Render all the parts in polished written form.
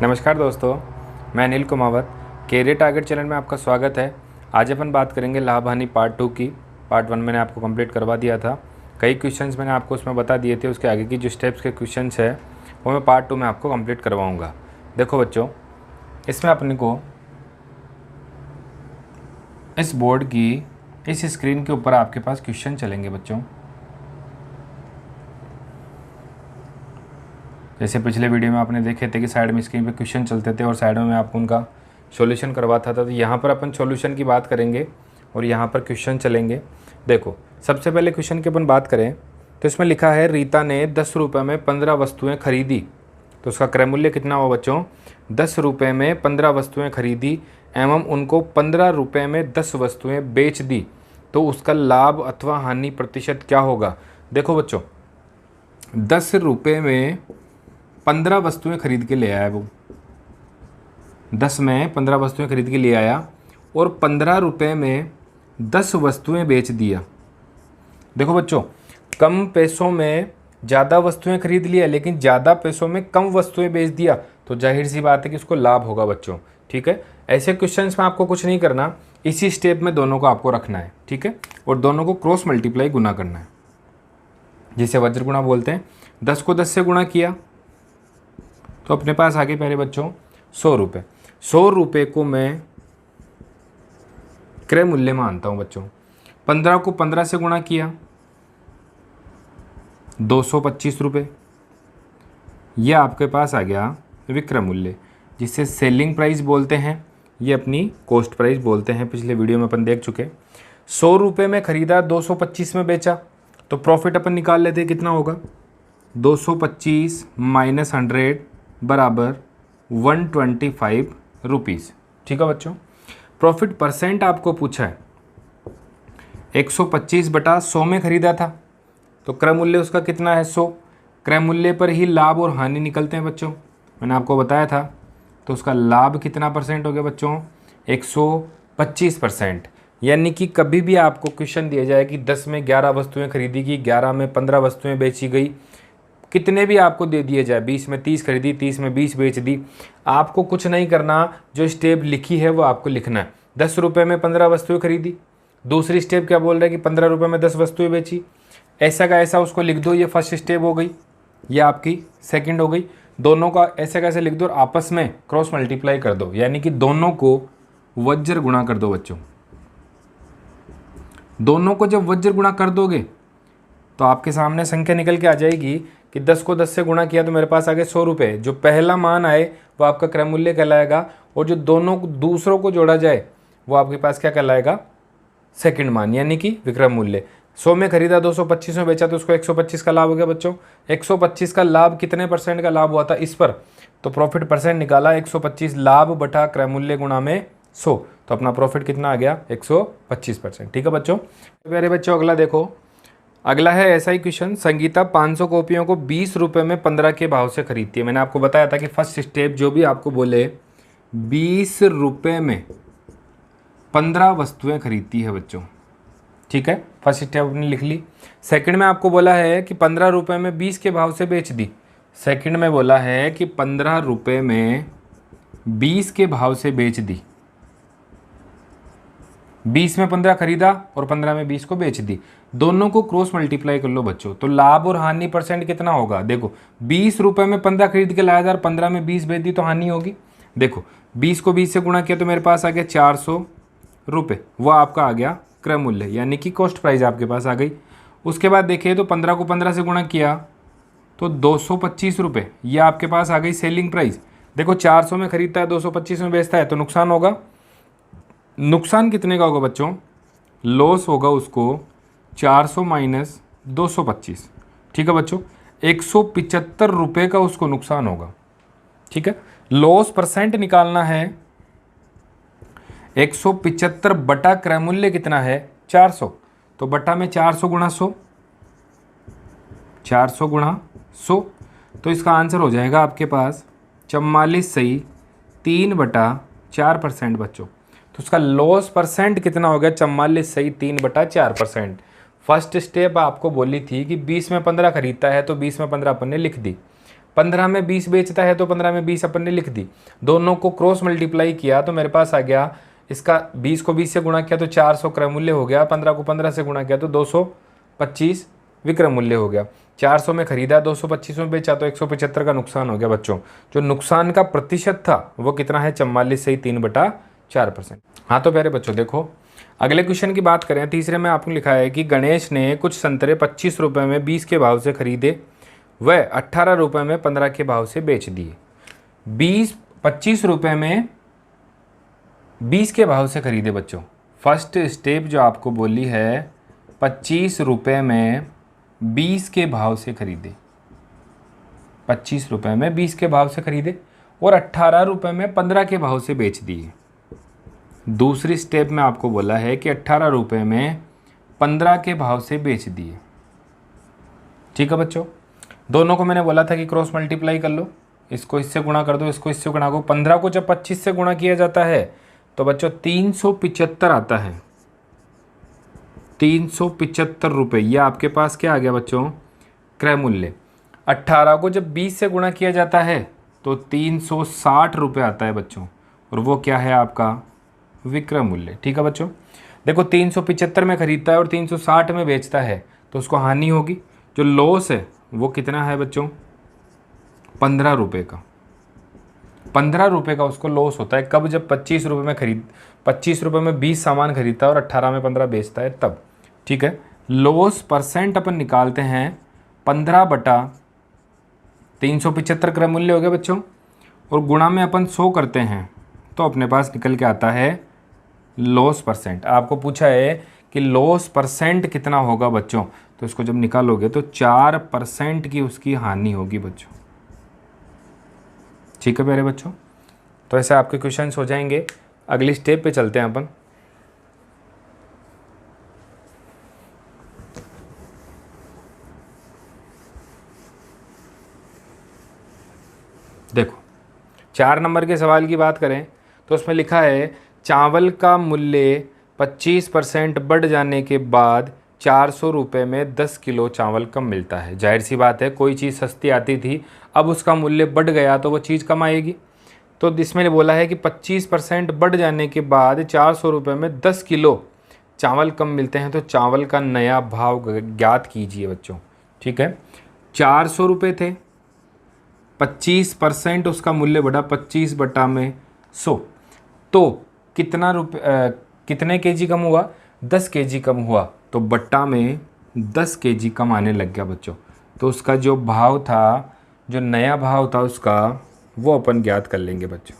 नमस्कार दोस्तों, मैं Anil Kumawat. Career target channel में आपका स्वागत है। आज अपन बात करेंगे लाभ हानि पार्ट 2 की। पार्ट 1 मैंने आपको कंप्लीट करवा दिया था। कई क्वेश्चंस मैंने आपको उसमें बता दिए थे, उसके आगे की जो स्टेप्स के क्वेश्चंस है वो मैं पार्ट 2 में आपको कंप्लीट करवाऊँगा। देखो बच्चों, इसमें अपने को इस बोर्ड की इस स्क्रीन के ऊपर आपके पास क्वेश्चन चलेंगे बच्चों। जैसे पिछले वीडियो में आपने देखे थे कि साइड में स्क्रीन पे क्वेश्चन चलते थे और साइड में मैं आपको उनका सॉल्यूशन करवाता था। तो यहाँ पर अपन सॉल्यूशन की बात करेंगे और यहाँ पर क्वेश्चन चलेंगे। देखो, सबसे पहले क्वेश्चन की अपन बात करें तो इसमें लिखा है रीता ने 10 रुपये में 15 वस्तुएं खरीदी। तो उसका क्रय मूल्य कितना हुआ बच्चों? 10 रुपये में 15 वस्तुएं खरीदी एवं उनको 15 रुपये में 10 वस्तुएं बेच दी, तो उसका लाभ अथवा हानि प्रतिशत क्या होगा? देखो बच्चों, 10 रुपये में 15 वस्तुएं खरीद के ले आया वो। 10 में 15 वस्तुएं खरीद के ले आया और 15 रुपये में 10 वस्तुएं बेच दिया। देखो बच्चों, कम पैसों में ज़्यादा वस्तुएं खरीद लिया लेकिन ज़्यादा पैसों में कम वस्तुएं बेच दिया, तो जाहिर सी बात है कि उसको लाभ होगा बच्चों। ठीक है, ऐसे क्वेश्चंस में आपको कुछ नहीं करना, इसी स्टेप में दोनों को आपको रखना है। ठीक है, और दोनों को क्रॉस मल्टीप्लाई गुना करना है, जिसे वज्र गुणा बोलते हैं। 10 को 10 से गुणा किया तो अपने पास आगे पहले बच्चों 100 रुपये। 100 रुपये को मैं क्रय मूल्य मानता हूँ बच्चों। 15 को 15 से गुणा किया 225 रुपये। यह आपके पास आ गया विक्रय मूल्य, जिसे सेलिंग प्राइस बोलते हैं, ये अपनी कॉस्ट प्राइस बोलते हैं। पिछले वीडियो में अपन देख चुके। 100 रुपये में खरीदा, 225 में बेचा, तो प्रॉफिट अपन निकाल लेते हैं कितना होगा? 225 माइनस 100 बराबर 125 रुपीज़। ठीक है बच्चों, प्रॉफिट परसेंट आपको पूछा है। 125 बटा 100 में खरीदा था, तो क्रय मूल्य उसका कितना है? 100। क्रय मूल्य पर ही लाभ और हानि निकलते हैं बच्चों, मैंने आपको बताया था। तो उसका लाभ कितना परसेंट हो गया बच्चों? 125%। यानी कि कभी भी आपको क्वेश्चन दिया जाए कि 10 में 11 वस्तुएं खरीदी गई, 11 में 15 वस्तुएं बेची गई, कितने भी आपको दे दिए जाए, 20 में 30 खरीदी, 30 में 20 बेच दी, आपको कुछ नहीं करना। जो स्टेप लिखी है वो आपको लिखना है। 10 रुपये में 15 वस्तुएं खरीदी, दूसरी स्टेप क्या बोल रहा है कि 15 रुपये में 10 वस्तुएं बेची। ऐसा का ऐसा उसको लिख दो, ये फर्स्ट स्टेप हो गई, ये आपकी सेकंड हो गई। दोनों का ऐसे कैसे लिख दो और आपस में क्रॉस मल्टीप्लाई कर दो, यानी कि दोनों को वज्र गुणा कर दो बच्चों। दोनों को जब वज्र गुणा कर दोगे तो आपके सामने संख्या निकल के आ जाएगी कि 10 को 10 से गुणा किया तो मेरे पास आ गए 100 रुपये। जो पहला मान आए वो आपका क्रय मूल्य कहलाएगा, और जो दोनों दूसरों को जोड़ा जाए वो आपके पास क्या कहलाएगा? सेकंड मान, यानी कि विक्रय मूल्य। 100 में खरीदा, 225 में बेचा, तो उसको 125 का लाभ हो गया बच्चों। 125 का लाभ कितने परसेंट का लाभ हुआ था इस पर? तो प्रॉफिट परसेंट निकाला, 125 लाभ बटा क्रय मूल्य गुणा में 100, तो अपना प्रॉफिट कितना आ गया? 125%। ठीक है बच्चों। प्यारे बच्चों, अगला देखो। अगला है ऐसा ही क्वेश्चन। संगीता 500 कॉपियों को 20 रुपये में 15 के भाव से खरीदती है। मैंने आपको बताया था कि फर्स्ट स्टेप जो भी आपको बोले 20 रुपये में 15 वस्तुएं खरीदती है बच्चों। ठीक है, फर्स्ट स्टेप आपने लिख ली। सेकंड में आपको बोला है कि 15 रुपये में 20 के भाव से बेच दी। सेकंड में बोला है कि 15 रुपये में 20 के भाव से बेच दी। 20 में 15 खरीदा और 15 में 20 को बेच दी। दोनों को क्रॉस मल्टीप्लाई कर लो बच्चों, तो लाभ और हानि परसेंट कितना होगा? देखो, 20 रुपये में 15 खरीद के लाया था और 15 में 20 बेच दी, तो हानि होगी। देखो, 20 को 20 से गुणा किया तो मेरे पास आ गया 400 रुपये, वह आपका आ गया क्रय मूल्य, यानी कि कॉस्ट प्राइस आपके पास आ गई। उसके बाद देखिए तो 15 को 15 से गुणा किया तो 225 रुपये, यह आपके पास आ गई सेलिंग प्राइस। देखो, 400 में खरीदता है, 225 में बेचता है, तो नुकसान होगा। नुकसान कितने का होगा बच्चों? लॉस होगा उसको 400 माइनस 225। ठीक है बच्चों, 175 रुपये का उसको नुकसान होगा। ठीक है, लॉस परसेंट निकालना है। 175 बटा क्रय मूल्य कितना है? 400, तो बटा में 400 गुणा 100, 400 गुणा 100, तो इसका आंसर हो जाएगा आपके पास 44 सही 3/4% बच्चों। तो उसका लॉस परसेंट कितना हो गया? 44 सही 3/4%। फर्स्ट स्टेप आपको बोली थी कि 20 में 15 खरीदता है, तो 20 में 15 अपन ने लिख दी। 15 में 20 बेचता है तो 15 में 20 अपन ने लिख दी। दोनों को क्रॉस मल्टीप्लाई किया तो मेरे पास आ गया, इसका 20 को 20 से गुणा किया तो 400 क्रय मूल्य हो गया, 15 को 15 से गुणा किया तो 225 विक्रय मूल्य हो गया। 400 में खरीदा, 225 में बेचा तो 175 का नुकसान हो गया बच्चों। जो नुकसान का प्रतिशत था वो कितना है, 44 से 3/4%। हाँ तो प्यारे बच्चों देखो, अगले क्वेश्चन की बात करें। तीसरे में आपने लिखा है कि गणेश ने कुछ संतरे 25 रुपये में 20 के भाव से खरीदे, वह 18 रुपये में 15 के भाव से बेच दिए। 25 रुपये में 20 के भाव से खरीदे बच्चों। फर्स्ट स्टेप जो आपको बोली है, 25 रुपये में 20 के भाव से खरीदे, 25 रुपये में 20 के भाव से खरीदे और 18 रुपये में 15 के भाव से बेच दिए। दूसरी स्टेप में आपको बोला है कि 18 रुपये में 15 के भाव से बेच दिए। ठीक है बच्चों, दोनों को मैंने बोला था कि क्रॉस मल्टीप्लाई कर लो, इसको इससे गुणा कर दो, इसको इससे गुणा करो। 15 को जब 25 से गुणा किया जाता है तो बच्चों 375 आता है, 375 रुपये। यह आपके पास क्या आ गया बच्चों, क्रय मूल्य। 18 को जब 20 से गुणा किया जाता है तो 360 रुपये आता है बच्चों, और वो क्या है आपका विक्रय मूल्य। ठीक है बच्चों, देखो 375 में खरीदता है और 360 में बेचता है तो उसको हानि होगी। जो लॉस है वो कितना है बच्चों, 15 रुपये का। 15 रुपये का उसको लॉस होता है। कब, जब 25 रुपये में 25 रुपये में 20 सामान खरीदता है और 18 में 15 बेचता है तब। ठीक है, लॉस परसेंट अपन निकालते हैं 15/375 क्रय मूल्य हो गया बच्चों, और गुणा में अपन 100 करते हैं तो अपने पास निकल के आता है लॉस परसेंट। आपको पूछा है कि लॉस परसेंट कितना होगा बच्चों, तो इसको जब निकालोगे तो 4% की उसकी हानि होगी बच्चों। ठीक है प्यारे बच्चों, तो ऐसे आपके क्वेश्चंस हो जाएंगे। अगली स्टेप पे चलते हैं अपन। देखो 4 नंबर के सवाल की बात करें तो उसमें लिखा है चावल का मूल्य 25% बढ़ जाने के बाद 400 रुपये में 10 किलो चावल कम मिलता है। जाहिर सी बात है, कोई चीज़ सस्ती आती थी, अब उसका मूल्य बढ़ गया तो वो चीज़ कम आएगी। तो इसमें बोला है कि 25% बढ़ जाने के बाद 400 रुपये में 10 किलो चावल कम मिलते हैं, तो चावल का नया भाव ज्ञात कीजिए बच्चों। ठीक है, 400 रुपये थे, 25% उसका मूल्य बढ़ा 25/100, तो कितने केजी कम हुआ, 10 केजी कम हुआ, तो बट्टा में 10 केजी कम आने लग गया बच्चों। तो उसका जो भाव था, जो नया भाव था उसका, वो अपन ज्ञात कर लेंगे बच्चों।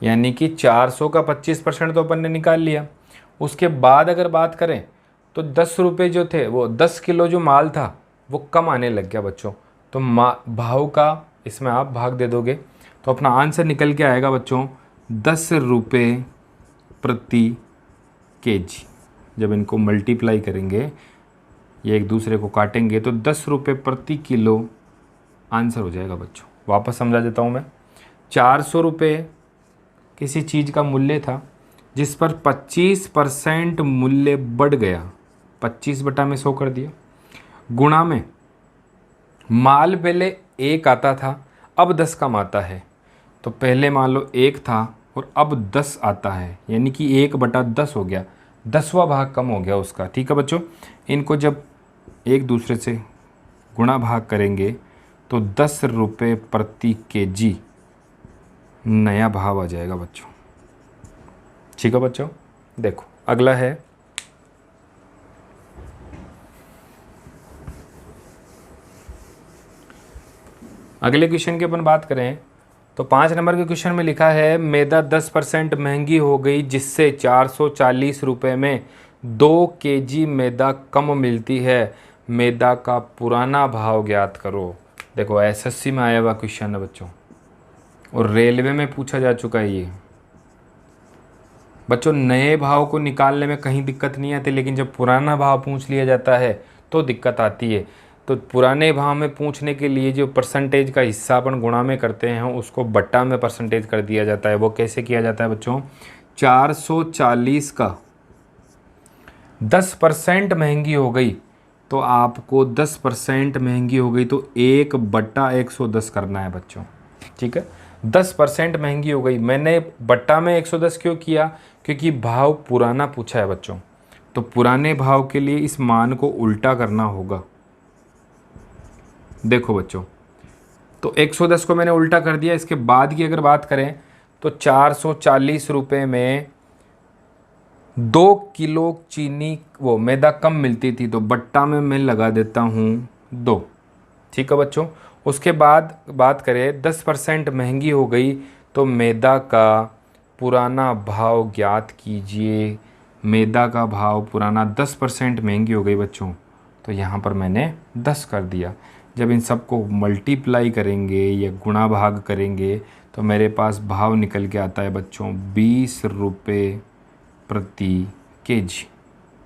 यानी कि 400 का 25% तो अपन ने निकाल लिया। उसके बाद अगर बात करें तो 10 रुपये जो थे, वो 10 किलो जो माल था वो कम आने लग गया बच्चों। तो भाव का इसमें आप भाग दे दोगे तो अपना आंसर निकल के आएगा बच्चों 10 रुपये प्रति केजी। जब इनको मल्टीप्लाई करेंगे, ये एक दूसरे को काटेंगे, तो 10 रुपये प्रति किलो आंसर हो जाएगा बच्चों। वापस समझा देता हूँ मैं। 400 रुपये किसी चीज़ का मूल्य था जिस पर 25% मूल्य बढ़ गया, 25/100 कर दिया, गुणा में माल पहले 1 आता था, अब 10 कम आता है। तो पहले मान लो 1 था और अब 10 आता है, यानी कि 1/10 हो गया, 10वां भाग कम हो गया उसका। ठीक है बच्चों, इनको जब एक दूसरे से गुणा भाग करेंगे तो 10 रुपये प्रति केजी नया भाव आ जाएगा बच्चों। ठीक है बच्चों, देखो अगला है अगले क्वेश्चन की अपन बात करें तो 5 नंबर के क्वेश्चन में लिखा है मैदा 10% महंगी हो गई जिससे 440 रुपये में 2 केजी मैदा कम मिलती है। मैदा का पुराना भाव ज्ञात करो। देखो एसएससी में आया हुआ क्वेश्चन है बच्चों, और रेलवे में पूछा जा चुका है ये बच्चों। नए भाव को निकालने में कहीं दिक्कत नहीं आती, लेकिन जब पुराना भाव पूछ लिया जाता है तो दिक्कत आती है। तो पुराने भाव में पूछने के लिए जो परसेंटेज का हिस्सा अपन गुणा में करते हैं उसको बट्टा में परसेंटेज कर दिया जाता है। वो कैसे किया जाता है बच्चों, 440 का 10% महंगी हो गई तो आपको 10% महंगी हो गई तो 1/110 करना है बच्चों। ठीक है, 10% महंगी हो गई। मैंने बट्टा में 110 क्यों किया? क्योंकि भाव पुराना पूछा है बच्चों, तो पुराने भाव के लिए इस मान को उल्टा करना होगा। देखो बच्चों, तो 110 को मैंने उल्टा कर दिया। इसके बाद की अगर बात करें तो 440 रुपये में 2 किलो चीनी वो मैदा कम मिलती थी, तो बट्टा में मैं लगा देता हूँ 2। ठीक है बच्चों, उसके बाद बात करें 10% महंगी हो गई तो मैदा का पुराना भाव ज्ञात कीजिए। मैदा का भाव पुराना 10% महंगी हो गई बच्चों, तो यहाँ पर मैंने 10 कर दिया। जब इन सबको मल्टीप्लाई करेंगे या गुणा भाग करेंगे तो मेरे पास भाव निकल के आता है बच्चों 20 रुपये प्रति केजी।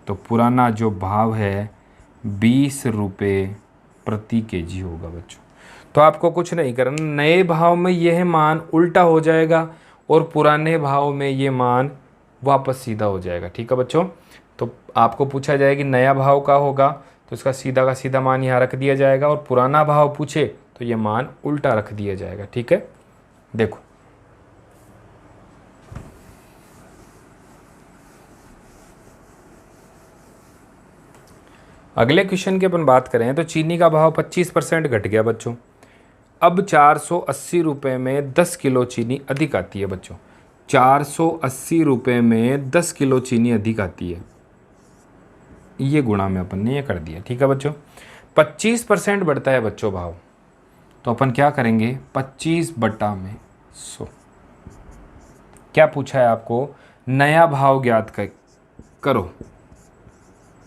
तो पुराना जो भाव है 20 रुपये प्रति केजी होगा बच्चों। तो आपको कुछ नहीं करना, नए भाव में यह मान उल्टा हो जाएगा और पुराने भाव में ये मान वापस सीधा हो जाएगा। ठीक है बच्चों, तो आपको पूछा जाए कि नया भाव का होगा तो इसका सीधा का सीधा मान यहाँ रख दिया जाएगा, और पुराना भाव पूछे तो ये मान उल्टा रख दिया जाएगा। ठीक है, देखो अगले क्वेश्चन की अपन बात करें तो चीनी का भाव 25% घट गया बच्चों। अब 480 रुपये में 10 किलो चीनी अधिक आती है बच्चों। 480 रुपये में 10 किलो चीनी अधिक आती है, ये गुणा में अपन ने ये कर दिया। ठीक है बच्चों, 25% बढ़ता है बच्चों भाव, तो अपन क्या करेंगे 25/100। क्या पूछा है आपको? नया भाव ज्ञात करो,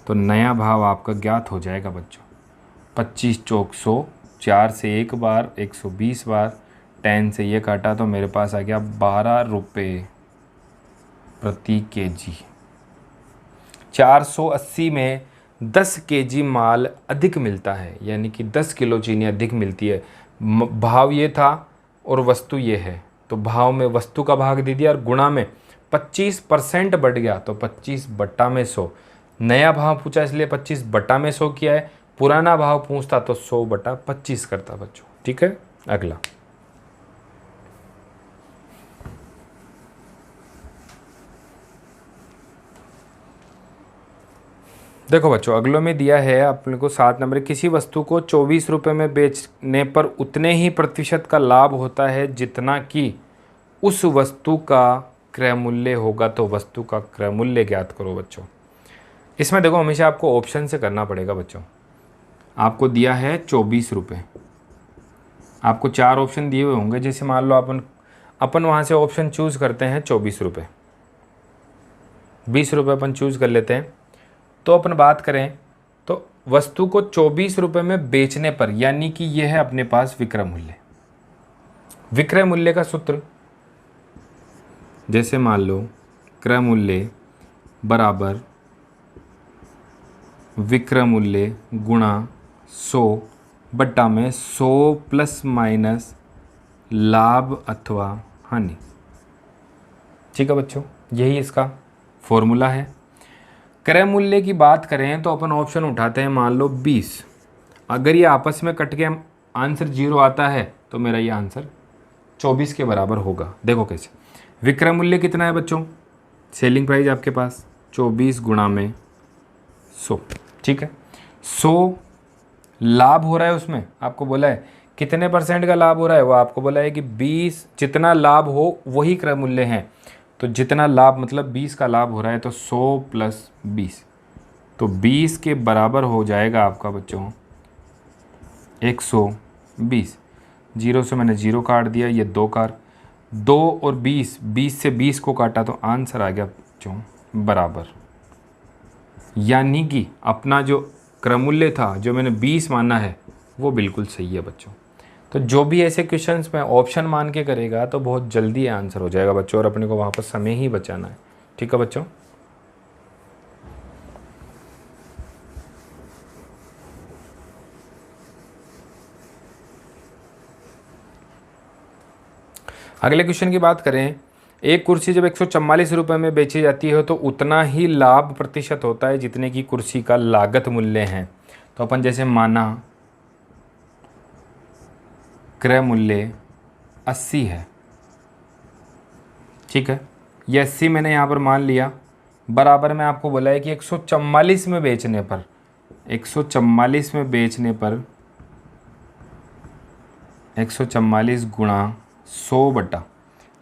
तो नया भाव आपका ज्ञात हो जाएगा बच्चों। 25 चौक 100, 4 से 1 बार 120 बार, 10 से ये काटा तो मेरे पास आ गया 12 रुपये प्रति केजी। 480 में 10 केजी माल अधिक मिलता है, यानी कि 10 किलो चीनी अधिक मिलती है। भाव ये था और वस्तु ये है, तो भाव में वस्तु का भाग दे दिया और गुणा में 25% बढ़ गया तो 25/100। नया भाव पूछा इसलिए 25/100 किया है, पुराना भाव पूछता तो 100/25 करता बच्चों। ठीक है, अगला देखो बच्चों, अगलो में दिया है अपने को 7 नंबर, किसी वस्तु को 24 रुपये में बेचने पर उतने ही प्रतिशत का लाभ होता है जितना कि उस वस्तु का क्रय मूल्य होगा, तो वस्तु का क्रय मूल्य ज्ञात करो बच्चों। इसमें देखो हमेशा आपको ऑप्शन से करना पड़ेगा बच्चों। आपको दिया है 24 रुपये, आपको 4 ऑप्शन दिए हुए होंगे। जैसे मान लो अपन वहाँ से ऑप्शन चूज़ करते हैं 24 रुपये, 20 रुपये अपन चूज़ कर लेते हैं। तो अपन बात करें तो वस्तु को 24 रुपये में बेचने पर, यानी कि यह है अपने पास विक्रय मूल्य। विक्रय मूल्य का सूत्र, जैसे मान लो क्रय मूल्य बराबर विक्रय मूल्य गुणा 100/100 प्लस माइनस लाभ अथवा हानि। ठीक है बच्चों, यही इसका फॉर्मूला है। क्रय मूल्य की बात करें तो अपन ऑप्शन उठाते हैं, मान लो 20। अगर ये आपस में कट के आंसर 0 आता है तो मेरा ये आंसर 24 के बराबर होगा। देखो कैसे, विक्रय मूल्य कितना है बच्चों? सेलिंग प्राइस आपके पास 24 गुणा में 100। ठीक है, 100 लाभ हो रहा है, उसमें आपको बोला है कितने % का लाभ हो रहा है, वो आपको बोला है कि 20, जितना लाभ हो वही क्रय मूल्य है। तो जितना लाभ मतलब 20 का लाभ हो रहा है, तो 100 प्लस 20, तो 20 के बराबर हो जाएगा आपका बच्चों 120। 0 से मैंने 0 काट दिया, ये 2 कार 2 और 20, 20 से 20 को काटा तो आंसर आ गया बच्चों बराबर। यानी कि अपना जो क्रय मूल्य था जो मैंने 20 माना है वो बिल्कुल सही है बच्चों। तो जो भी ऐसे क्वेश्चंस में ऑप्शन मान के करेगा तो बहुत जल्दी आंसर हो जाएगा बच्चों, और अपने को वहाँ पर समय ही बचाना है। ठीक है बच्चों, अगले क्वेश्चन की बात करें, एक कुर्सी जब 144 रुपये में बेची जाती है तो उतना ही लाभ प्रतिशत होता है जितने की कुर्सी का लागत मूल्य है। तो तो अपन जैसे माना क्रय मूल्य 80 है, ठीक है, ये 80 मैंने यहाँ पर मान लिया, बराबर में आपको बोला है कि 144 में बेचने पर, 144 में बेचने पर 144 गुणा 100 बटा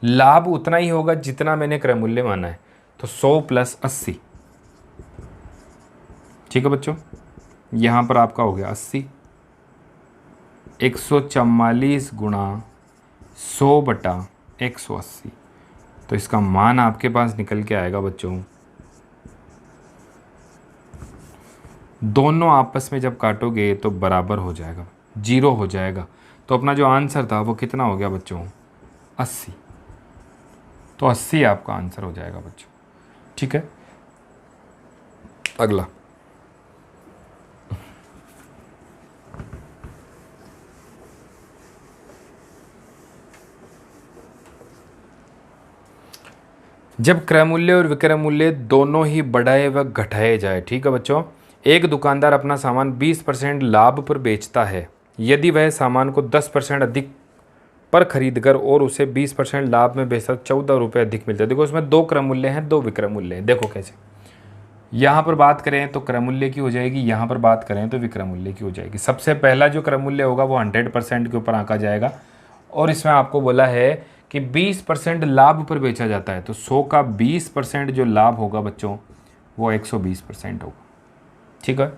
लाभ उतना ही होगा जितना मैंने क्रय मूल्य माना है, तो 100 प्लस 80, ठीक है बच्चों। यहाँ पर आपका हो गया 80, 144 गुणा 100 बटा 180, तो इसका मान आपके पास निकल के आएगा बच्चों, दोनों आपस में जब काटोगे तो बराबर हो जाएगा, 0 हो जाएगा। तो अपना जो आंसर था वो कितना हो गया बच्चों, 80। तो 80 आपका आंसर हो जाएगा बच्चों, ठीक है। अगला, जब क्रय मूल्य और विक्रय मूल्य दोनों ही बढ़ाए व घटाए जाए, ठीक है बच्चों। एक दुकानदार अपना सामान 20% लाभ पर बेचता है, यदि वह सामान को 10% अधिक पर खरीदकर और उसे 20% लाभ में बेचता 14 रुपये अधिक मिलते हैं। देखो उसमें 2 क्रय मूल्य हैं, 2 विक्रय मूल्य हैं। देखो कैसे, यहाँ पर बात करें तो क्रय मूल्य की हो जाएगी, यहाँ पर बात करें तो विक्रय मूल्य की हो जाएगी। सबसे पहला जो क्रय मूल्य होगा वो 100% के ऊपर आंका जाएगा, और इसमें आपको बोला है कि 20% लाभ पर बेचा जाता है, तो 100 का 20% जो लाभ होगा बच्चों वो 120% होगा, ठीक है।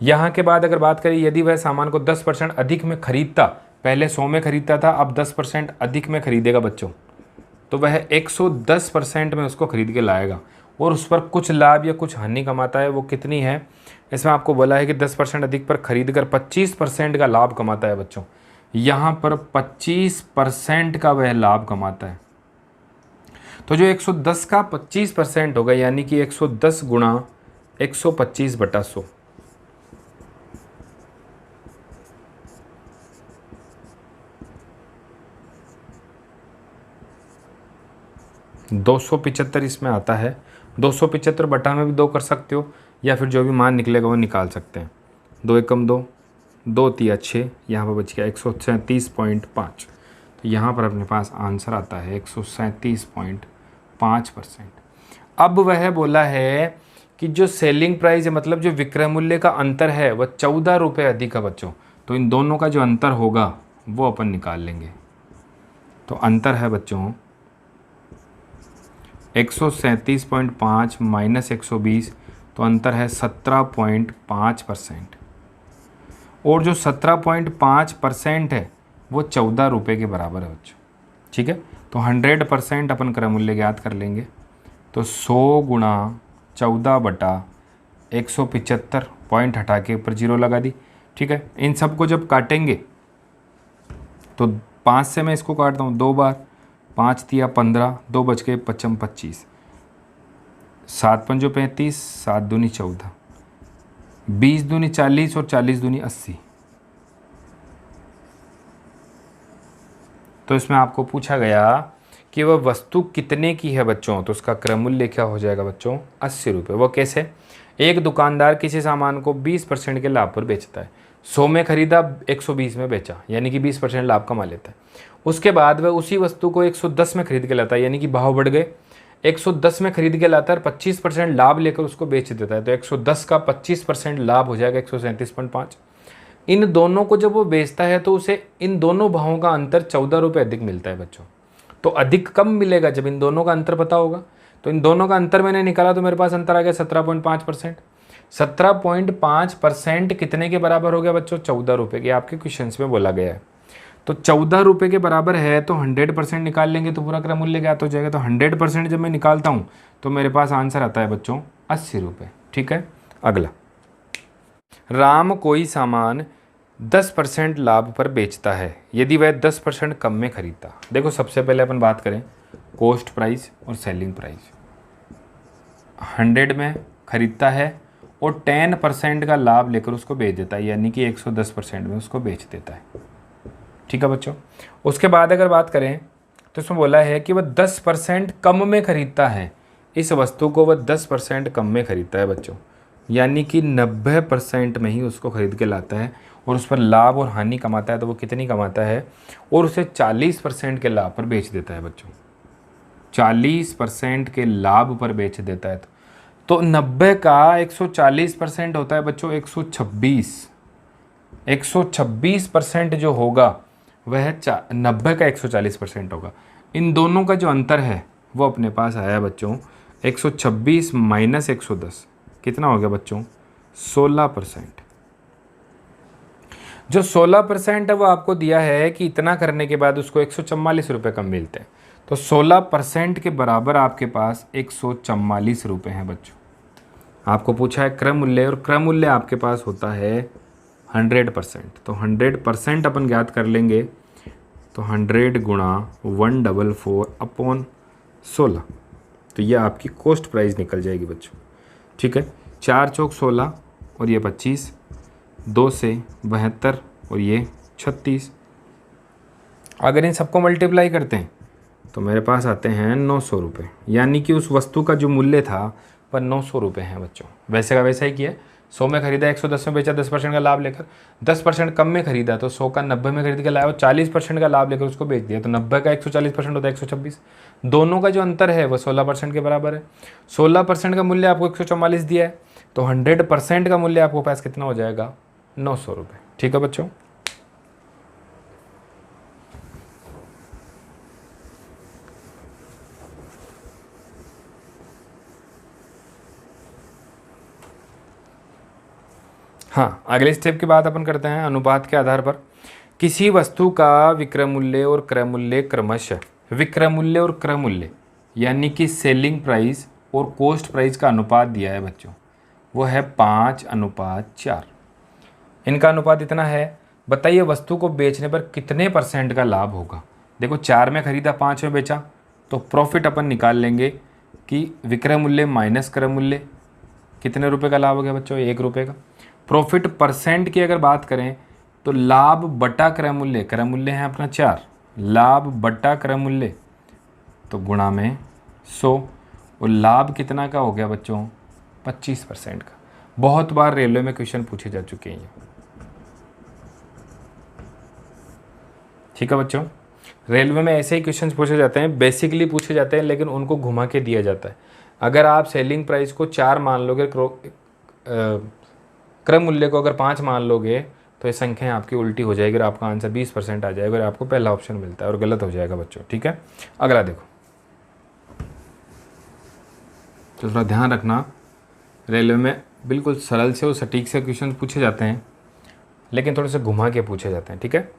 यहाँ के बाद अगर बात करें, यदि वह सामान को 10% अधिक में खरीदता, पहले 100 में खरीदता था, अब 10% अधिक में खरीदेगा बच्चों, तो वह 110% में उसको खरीद के लाएगा, और उस पर कुछ लाभ या कुछ हानि कमाता है। वो कितनी है, इसमें आपको बोला है कि 10% अधिक पर खरीद कर 25% का लाभ कमाता है बच्चों। यहाँ पर 25% का वह लाभ कमाता है, तो जो 110 का 25% होगा, यानी कि 110 गुणा 125 बटा 100, $275 इसमें आता है। 275 बटा में भी 2 कर सकते हो, या फिर जो भी मान निकलेगा वो निकाल सकते हैं। 2 एकम 2, 2 तिया 6, यहाँ पर बच गया 137.5। तो यहाँ पर अपने पास आंसर आता है 137.5%। अब वह बोला है कि जो सेलिंग प्राइस है, मतलब जो विक्रय मूल्य का अंतर है, वह 14 रुपये अधिक है बच्चों। तो इन दोनों का जो अंतर होगा वो अपन निकाल लेंगे। तो अंतर है बच्चों 137.5 माइनस 120, तो अंतर है 17.5%, और जो 17.5% है वो 14 रुपये के बराबर है बच्चों, ठीक है। तो 100% अपन क्रय मूल्य ज्ञात कर लेंगे, तो 100 गुणा 14 बटा 175, पॉइंट हटा के ऊपर 0 लगा दी, ठीक है। इन सब को जब काटेंगे तो 5 से मैं इसको काटता हूँ 2 बार, 5 तिया 15, 2 बच गए 5 25, 7 पंजो 35, 7 दूनी 14, 20 दूनी 40 और 40 दूनी 80। तो इसमें आपको पूछा गया कि वह वस्तु कितने की है बच्चों, तो उसका क्रय मूल्य क्या हो जाएगा बच्चों, 80 रुपये। वो कैसे, एक दुकानदार किसी सामान को 20% के लाभ पर बेचता है, 100 में खरीदा 120 में बेचा, यानी कि 20% लाभ कमा लेता है। उसके बाद वह उसी वस्तु को 110 में खरीद के लाता है, यानी कि भाव बढ़ गए, 110 में खरीद के लाता है, 25% लाभ लेकर उसको बेच देता है, तो 110 का 25% लाभ हो जाएगा 137.5। इन दोनों को जब वो बेचता है तो उसे इन दोनों भावों का अंतर 14 रुपये अधिक मिलता है बच्चों। तो अधिक कम मिलेगा जब इन दोनों का अंतर पता होगा। तो इन दोनों का अंतर मैंने निकाला, तो मेरे पास अंतर आ गया 17.5%। 17.5% कितने के बराबर हो गया बच्चों, 14 रुपये के, आपके क्वेश्चंस में बोला गया है। तो 14 रुपये के बराबर है, तो 100% निकाल लेंगे तो पूरा क्रय मूल्य ज्ञात हो जाएगा। तो 100% जब मैं निकालता हूँ तो मेरे पास आंसर आता है बच्चों 80 रुपये, ठीक है। अगला, राम कोई सामान 10% लाभ पर बेचता है, यदि वह 10% कम में खरीदता। देखो सबसे पहले अपन बात करें कॉस्ट प्राइस और सेलिंग प्राइस। 100 में खरीदता है और 10% का लाभ लेकर उसको बेच देता है, यानी कि 110% में उसको बेच देता है, ठीक है बच्चों। उसके बाद अगर बात करें तो इसमें बोला है कि वह 10% कम में खरीदता है, इस वस्तु को वह 10% कम में खरीदता है बच्चों। यानी कि 90% में ही उसको ख़रीद के लाता है और उस पर लाभ और हानि कमाता है, तो वो कितनी कमाता है, और उसे 40% के लाभ पर बेच देता है बच्चों, 40% के लाभ पर बेच देता है। तो 90 का 140% होता है बच्चों 126। 126% जो होगा वह 90 का 140% होगा। इन दोनों का जो अंतर है वो अपने पास आया बच्चों 126 माइनस 110, कितना हो गया बच्चों, 16%। जो 16% है वो आपको दिया है कि इतना करने के बाद उसको 144 रुपये कम मिलते हैं, तो 16% के बराबर आपके पास 144 रुपये हैं बच्चों। आपको पूछा है क्रय मूल्य, और क्रय मूल्य आपके पास होता है 100%, तो 100% अपन ज्ञात कर लेंगे, तो 100 गुणा 144 अपॉन 16, तो ये आपकी कॉस्ट प्राइस निकल जाएगी बच्चों। ठीक है, 4 चौक 16 और ये 25, 2 से 72 और ये 36। अगर इन सबको मल्टीप्लाई करते हैं तो मेरे पास आते हैं 900 रुपये, यानी कि उस वस्तु का जो मूल्य था वह 900 रुपये है बच्चों। वैसे का वैसा ही किया, 100 में खरीदा 110 में बेचा, 10% का लाभ लेकर, 10% कम में खरीदा तो 100 का 90 में खरीद के लाया और 40% का लाभ लेकर उसको बेच दिया, तो 90 का 140% होता है 126। दोनों का जो अंतर है वह 16% के बराबर है। 16% का मूल्य आपको 144 दिया है, तो 100% का मूल्य आपको पास कितना हो जाएगा, 900 रुपये। ठीक है बच्चों। हाँ, अगले स्टेप की बात अपन करते हैं। अनुपात के आधार पर किसी वस्तु का विक्रय मूल्य और क्रय मूल्य क्रमशः, विक्रय मूल्य और क्रय मूल्य यानी कि सेलिंग प्राइस और कॉस्ट प्राइस का अनुपात दिया है बच्चों, वो है 5:4। इनका अनुपात इतना है, बताइए वस्तु को बेचने पर कितने % का लाभ होगा। देखो 4 में खरीदा 5 में बेचा, तो प्रॉफिट अपन निकाल लेंगे कि विक्रय मूल्य माइनस क्रय मूल्य, कितने रुपए का लाभ हो गया बच्चों, 1 रुपये का। प्रॉफिट परसेंट की अगर बात करें तो लाभ बटा क्रय मूल्य है अपना 4, लाभ बटा क्रय मूल्य तो गुणा में 100, और लाभ कितना का हो गया बच्चों, 25% का। बहुत बार रेलवे में क्वेश्चन पूछे जा चुके हैं। ठीक है बच्चों, रेलवे में ऐसे ही क्वेश्चन पूछे जाते हैं, बेसिकली पूछे जाते हैं, लेकिन उनको घुमा के दिया जाता है। अगर आप सेलिंग प्राइस को 4 मान लोगे, क्रय मूल्य को अगर 5 मान लोगे, तो ये संख्या आपकी उल्टी हो जाएगी और आपका आंसर 20% आ जाएगा और आपको पहला ऑप्शन मिलता है और गलत हो जाएगा बच्चों। ठीक है, अगला देखो, तो थोड़ा ध्यान रखना, रेलवे में बिल्कुल सरल से और सटीक से क्वेश्चन पूछे जाते हैं, लेकिन थोड़े से घुमा के पूछे जाते हैं। ठीक है,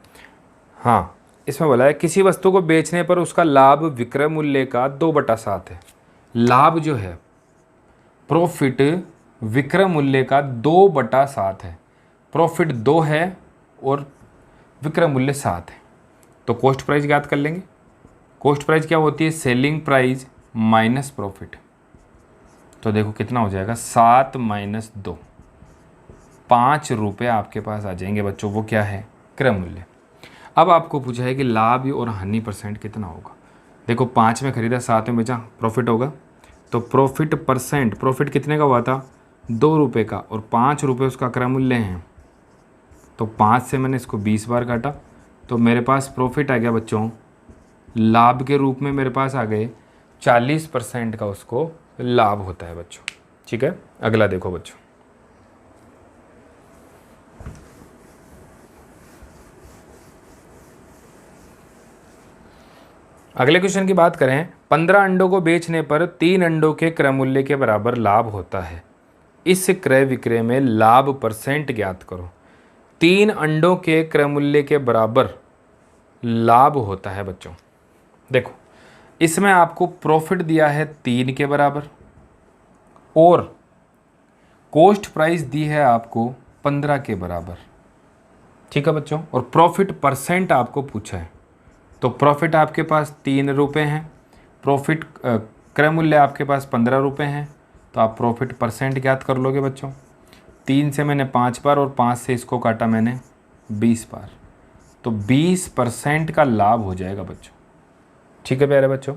हाँ, इसमें बोला है किसी वस्तु को बेचने पर उसका लाभ विक्रय मूल्य का 2/7 है। लाभ जो है, प्रॉफिट विक्रय मूल्य का 2/7 है। प्रॉफिट 2 है और विक्रय मूल्य 7 है, तो कॉस्ट प्राइस ज्ञात कर लेंगे। कॉस्ट प्राइस क्या होती है, सेलिंग प्राइस माइनस प्रॉफिट, तो देखो कितना हो जाएगा, 7 माइनस 2, 5 रुपये आपके पास आ जाएंगे बच्चों, वो क्या है, क्रय मूल्य। अब आपको पूछा है कि लाभ और हानि % कितना होगा। देखो 5 में खरीदा 7 में बेचा, प्रॉफिट होगा, तो प्रॉफिट % प्रॉफिट कितने का हुआ था, 2 रुपये का, और 5 रुपये उसका क्रय मूल्य है, तो 5 से मैंने इसको 20 बार काटा, तो मेरे पास प्रॉफिट आ गया बच्चों, लाभ के रूप में मेरे पास आ गए 40% का उसको लाभ होता है बच्चों। ठीक है, अगला देखो बच्चों, अगले क्वेश्चन की बात करें। 15 अंडों को बेचने पर 3 अंडों के क्रय मूल्य के बराबर लाभ होता है, इस क्रय विक्रय में लाभ % ज्ञात करो। 3 अंडों के क्रय मूल्य के बराबर लाभ होता है बच्चों। देखो इसमें आपको प्रॉफिट दिया है 3 के बराबर और कॉस्ट प्राइस दी है आपको 15 के बराबर। ठीक है बच्चों, और प्रॉफिट % आपको पूछा है, तो प्रॉफिट आपके पास 3 रुपये हैं, प्रॉफिट क्रय मूल्य आपके पास 15 रुपये हैं, तो आप प्रॉफिट % ज्ञात कर लोगे बच्चों। 3 से मैंने 5 बार और 5 से इसको काटा मैंने 20 बार, तो 20% का लाभ हो जाएगा बच्चों। ठीक है प्यारे बच्चों,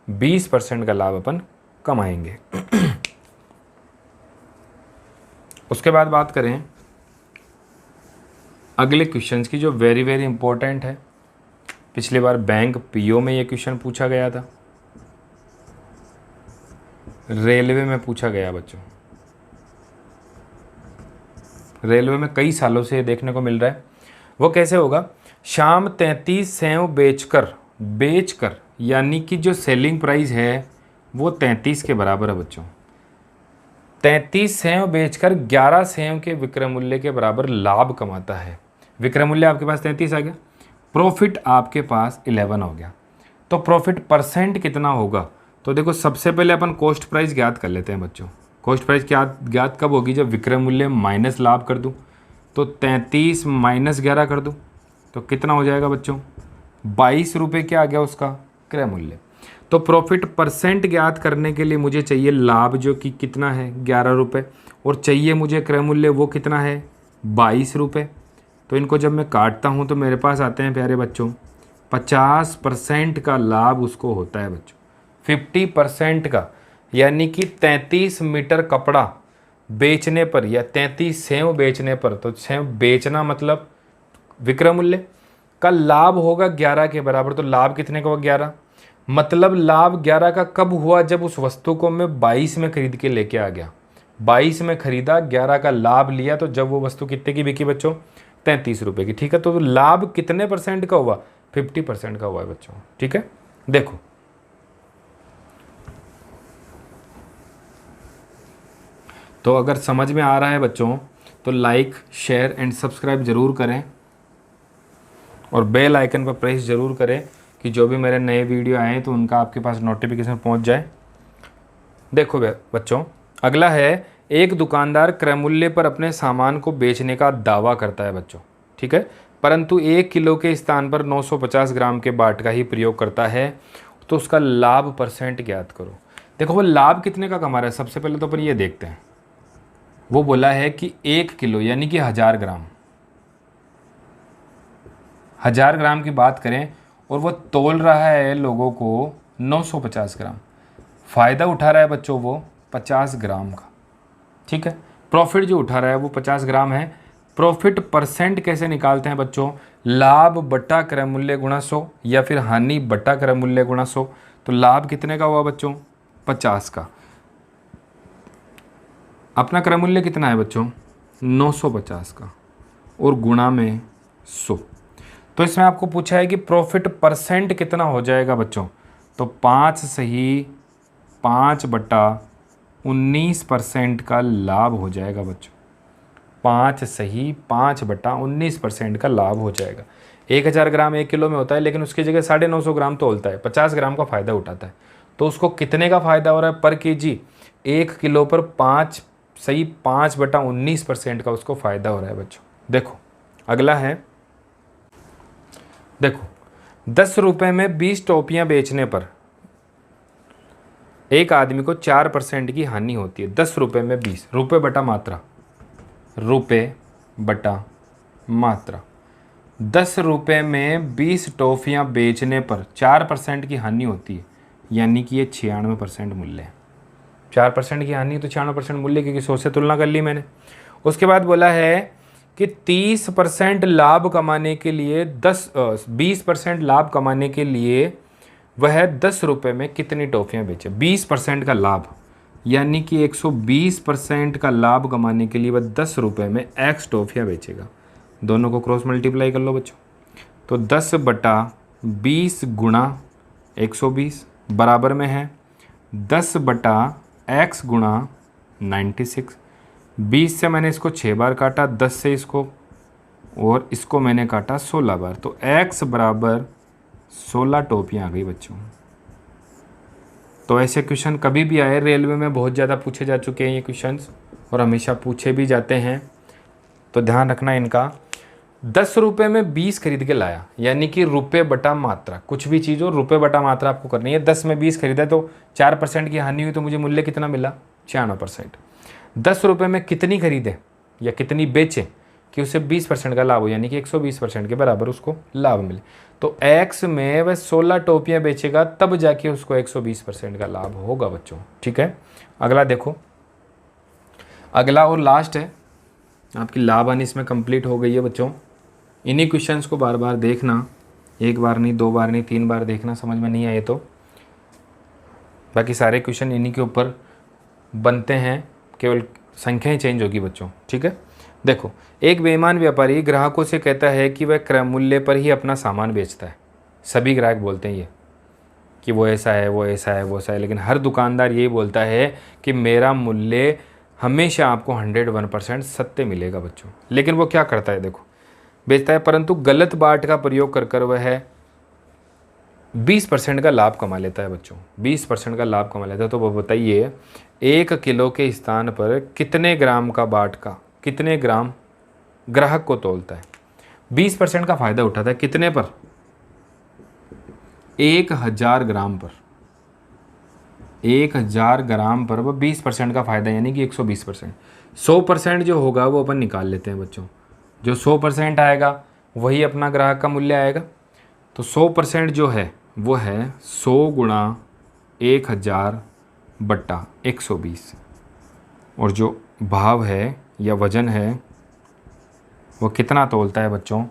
20% का लाभ अपन कमाएंगे। उसके बाद बात करें अगले क्वेश्चंस की जो वेरी वेरी इंपॉर्टेंट है। पिछली बार बैंक पीओ में ये क्वेश्चन पूछा गया था, रेलवे में पूछा गया बच्चों, रेलवे में कई सालों से ये देखने को मिल रहा है। वो कैसे होगा, शाम 33 सेव बेचकर यानी कि जो सेलिंग प्राइस है वो 33 के बराबर है बच्चों। 33 सेव बेचकर 11 सेव के विक्रय मूल्य के बराबर लाभ कमाता है। विक्रय मूल्य आपके पास 33 आ गया, प्रॉफिट आपके पास 11 हो गया, तो प्रॉफिट परसेंट कितना होगा। तो देखो सबसे पहले अपन कॉस्ट प्राइस ज्ञात कर लेते हैं बच्चों। कॉस्ट प्राइस क्या ज्ञात कब होगी, जब विक्रय मूल्य माइनस लाभ कर दूं। तो 33 माइनस 11 कर दूं तो कितना हो जाएगा बच्चों, 22 रुपये क्या आ गया उसका क्रय मूल्य। तो प्रॉफिट परसेंट ज्ञात करने के लिए मुझे चाहिए लाभ जो कि कितना है 11 रुपये, और चाहिए मुझे क्रय मूल्य वो कितना है 22 रुपये। तो इनको जब मैं काटता हूँ तो मेरे पास आते हैं प्यारे बच्चों 50% का लाभ उसको होता है बच्चों, 50% का, यानी कि 33 मीटर कपड़ा बेचने पर या 33 सेव बेचने पर, तो सेव बेचना मतलब विक्रय मूल्य का लाभ होगा 11 के बराबर। तो लाभ कितने का होगा 11, मतलब लाभ 11 का कब हुआ, जब उस वस्तु को मैं 22 में खरीद के लेके आ गया। 22 में खरीदा, 11 का लाभ लिया, तो जब वो वस्तु कितने की बिकी बच्चों 33 रुपये की। ठीक है, तो लाभ कितने परसेंट का हुआ, 50% का हुआ है बच्चों। ठीक है, देखो तो अगर समझ में आ रहा है बच्चों तो लाइक शेयर एंड सब्सक्राइब जरूर करें और बेल आइकन पर प्रेस जरूर करें कि जो भी मेरे नए वीडियो आए तो उनका आपके पास नोटिफिकेशन पहुंच जाए। देखो बच्चों, अगला है एक दुकानदार क्रय मूल्य पर अपने सामान को बेचने का दावा करता है बच्चों। ठीक है, परंतु 1 किलो के स्थान पर 950 ग्राम के बाट का ही प्रयोग करता है, तो उसका लाभ परसेंट ज्ञात करो। देखो वो लाभ कितने का कमा रहा है, सबसे पहले तो अपन ये देखते हैं। वो बोला है कि 1 किलो यानी कि 1000 ग्राम, 1000 ग्राम की बात करें और वो तोल रहा है लोगों को 950 ग्राम, फ़ायदा उठा रहा है बच्चों वो 50 ग्राम का। ठीक है, प्रॉफिट जो उठा रहा है वो 50 ग्राम है। प्रॉफिट परसेंट कैसे निकालते हैं बच्चों, लाभ बट्टा क्रय मूल्य गुणा 100 या फिर हानि बट्टा क्रय मूल्य गुणा 100। तो लाभ कितने का हुआ बच्चों 50 का, अपना क्रय मूल्य कितना है बच्चों 950 का, और गुणा में 100। तो इसमें आपको पूछा है कि प्रॉफिट परसेंट कितना हो जाएगा बच्चों, तो 5 सही 5/19% का लाभ हो जाएगा बच्चों। 5 सही 5/19% का लाभ हो जाएगा। 1000 ग्राम 1 किलो में होता है, लेकिन उसकी जगह 950 ग्राम तोलता है, 50 ग्राम का फ़ायदा उठाता है। तो उसको कितने का फ़ायदा हो रहा है पर केजी, 1 किलो पर 5 सही 5/19% का उसको फ़ायदा हो रहा है बच्चों। देखो अगला है, देखो 10 रुपये में 20 टॉफियाँ बेचने पर एक आदमी को 4% की हानि होती है। 10 रुपये में 20, रुपये बटा मात्रा, रुपये बटा मात्रा। 10 रुपये में 20 टॉफियाँ बेचने पर 4% की हानि होती है, यानी कि ये 96% मूल्य है। 4% की हानि तो 96% मूल्य, क्योंकि 100 से तुलना कर ली मैंने। उसके बाद बोला है कि 30% लाभ कमाने के लिए 20% लाभ कमाने के लिए वह 10 रुपये में कितनी टॉफियाँ बेचे। 20% का लाभ यानी कि 120% का लाभ कमाने के लिए वह 10 रुपये में x टॉफियाँ बेचेगा। दोनों को क्रॉस मल्टीप्लाई कर लो बच्चों, तो 10/20 गुणा 120 बराबर में है 10/x गुणा 96। 20 से मैंने इसको 6 बार काटा, 10 से इसको, और इसको मैंने काटा 16 बार, तो x बराबर 16 टॉफियाँ आ गई बच्चों। तो ऐसे क्वेश्चन कभी भी आए, रेलवे में बहुत ज़्यादा पूछे जा चुके हैं ये क्वेश्चंस, और हमेशा पूछे भी जाते हैं, तो ध्यान रखना इनका। 10 रुपये में 20 खरीद के लाया, यानी कि रुपये बटा मात्रा, कुछ भी चीज़ हो रुपये बटा मात्रा आपको करनी है। 10 में 20 खरीदा तो 4% की हानि हुई, तो मुझे मूल्य कितना मिला 96%। 10 रुपये में कितनी खरीदे या कितनी बेचे कि उसे 20% का लाभ हो, यानी कि 120% के बराबर उसको लाभ मिले। तो x में वह 16 टॉफियाँ बेचेगा, तब जाके उसको 120% का लाभ होगा बच्चों। ठीक है, अगला देखो, अगला और लास्ट है, आपकी लाभ हानि इसमें कंप्लीट हो गई है बच्चों। इन्हीं क्वेश्चंस को बार बार देखना, एक बार नहीं, 2 बार नहीं, 3 बार देखना, समझ में नहीं आए तो। बाकी सारे क्वेश्चन इन्हीं के ऊपर बनते हैं, केवल संख्याएं चेंज होगी बच्चों, ठीक है। देखो, एक बेईमान व्यापारी ग्राहकों से कहता है कि वह क्रय मूल्य पर ही अपना सामान बेचता है। सभी ग्राहक बोलते हैं ये कि वो ऐसा है, वो ऐसा है, वो ऐसा है, लेकिन हर दुकानदार यही बोलता है कि मेरा मूल्य हमेशा आपको 101% सत्य मिलेगा बच्चों। लेकिन वो क्या करता है, देखो, बेचता है परंतु गलत बाट का प्रयोग कर कर वह 20% का लाभ कमा लेता है बच्चों। 20% का लाभ कमा लेता है। तो वो बताइए 1 किलो के स्थान पर कितने ग्राम का बाट का, कितने ग्राम ग्राहक को तोलता है। 20% का फायदा उठाता है कितने पर, 1000 ग्राम पर। 1000 ग्राम पर वो 20% का फायदा, यानी कि 120%। 100% जो होगा वो अपन निकाल लेते हैं बच्चों। जो 100% आएगा वही अपना ग्राहक का मूल्य आएगा। तो 100% जो है वो है 100 गुणा 1000 बट्टा 120, और जो भाव है या वजन है वो कितना तोलता है बच्चों,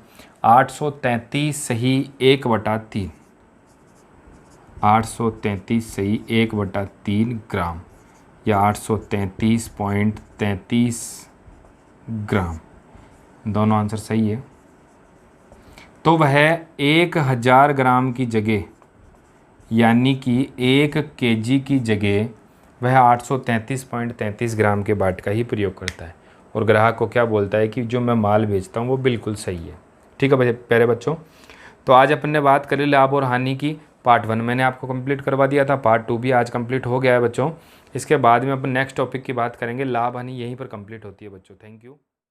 833 सही 1/3। 833 सही 1/3 ग्राम, या 833.33 ग्राम, दोनों आंसर सही है। तो वह 1000 ग्राम की जगह, यानी कि 1 केजी की जगह वह 833.33 ग्राम के बाट का ही प्रयोग करता है, और ग्राहक को क्या बोलता है कि जो मैं माल बेचता हूँ वो बिल्कुल सही है। ठीक है प्यारे बच्चों, तो आज अपन ने बात करी लाभ और हानि की। पार्ट 1 मैंने आपको कंप्लीट करवा दिया था, पार्ट 2 भी आज कंप्लीट हो गया है बच्चों। इसके बाद में अपन नेक्स्ट टॉपिक की बात करेंगे। लाभ हानि यहीं पर कंप्लीट होती है बच्चों। Thank you.